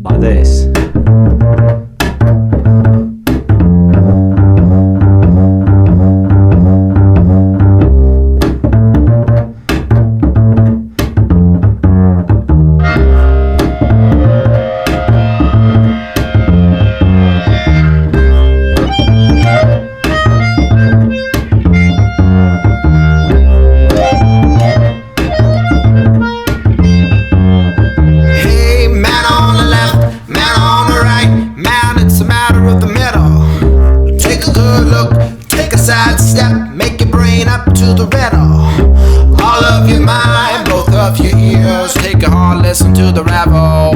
Like this. Make your brain up to the riddle. All of your mind, both of your ears. Take a hard listen to the revel.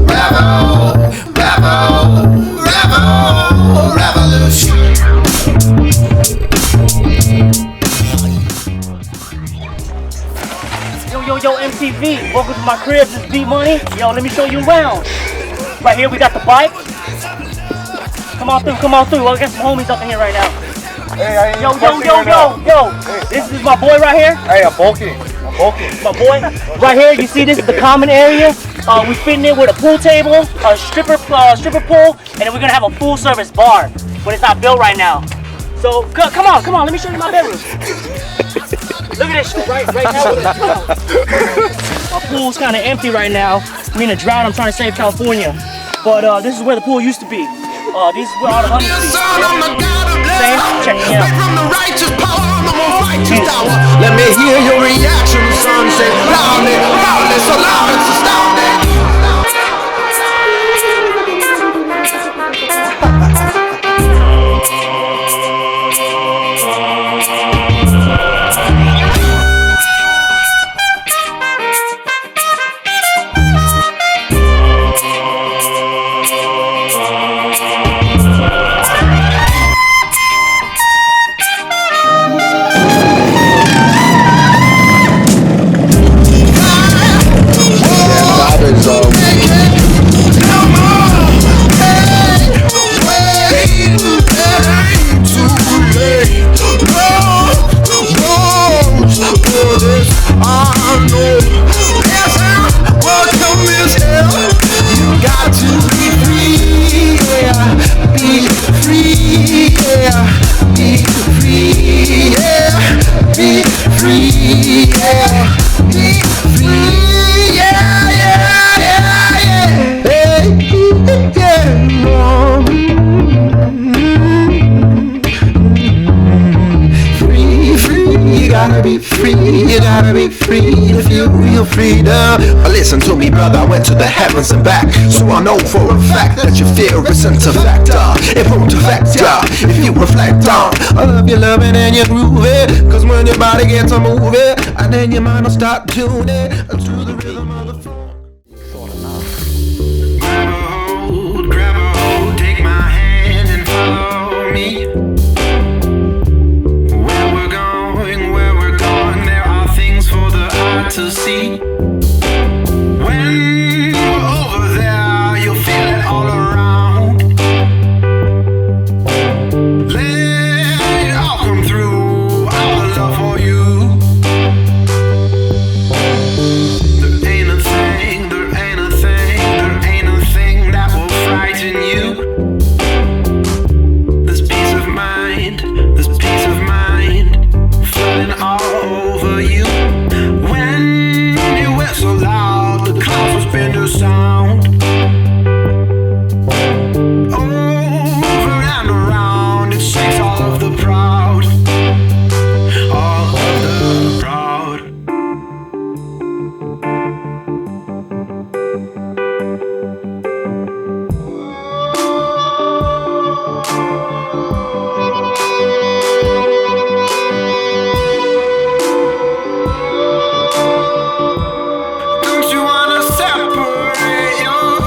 Revel, revel, revel, revolution. Yo, MTV, welcome to my crib, this is D-Money. Yo, let me show you around. Right here, we got the bike. Come on through. Well, I got some homies up in here right now. Hey, yo, this is my boy right here. Hey, I'm bulky. My boy, right here, you see this is the common area. We fitting it with a pool table, a stripper pool, and then we're gonna have a full service bar, but it's not built right now. So come on, let me show you my bedroom. Look at this shit right now. My pool's kind of empty right now. I'm in a drought. I'm trying to save California, but this is where the pool used to be. This is where all the honeys be. Check me out. From the righteous power, I'm gonna fight you tower. Let me hear your reaction, son. Say loudly, loudly, so loud it's astounding. You gotta be free to feel real freedom. Listen to me, brother, I went to the heavens and back, so I know for a fact that your fear isn't a factor. It won't affect ya if you reflect on all of your loving and your grooving. Cause when your body gets a moving, and then your mind will start tuning to the rhythm of the phone. Grab a hold, take my hand and follow me. To see when you're over there, you'll feel it all around. Let it all come through, all the love for you. There ain't a thing that will frighten you. This peace of mind flooding all over you. So loud, the clouds will spin the sound. Over and around, it shakes all of the proud. All of the proud. Separate your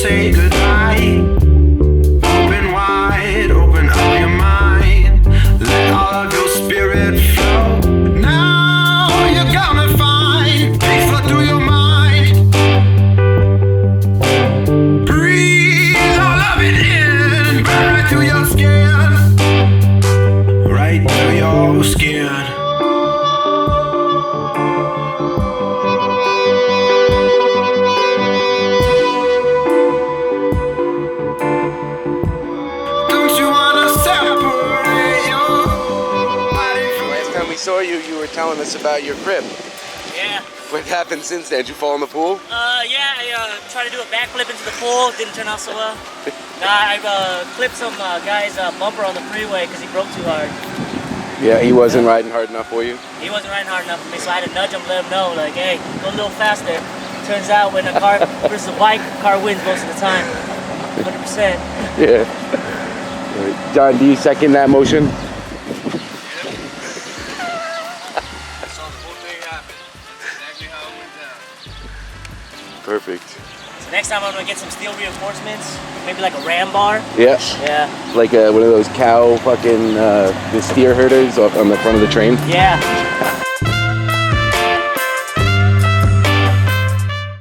say goodbye. Open wide, open up your mind. Let all of your spirit flow. Now you're gonna find peace flow through your mind. Breathe all of it in, burn right through your skin. Right through your skin. We saw you, you were telling us about your crib. Yeah. What happened since then? Did you fall in the pool? Yeah, I tried to do a backflip into the pool. Didn't turn out so well. I clipped some guy's bumper on the freeway because he broke too hard. Yeah, he wasn't riding hard enough for you? He wasn't riding hard enough for me, so I had to nudge him, let him know, like, hey, go a little faster. Turns out when a car versus a bike, car wins most of the time. 100%. Yeah. John, do you second that motion? Perfect. So next time I'm gonna get some steel reinforcements, maybe like a ram bar. Yeah. Yeah. Like one of those cow fucking the steer herders on the front of the train. Yeah.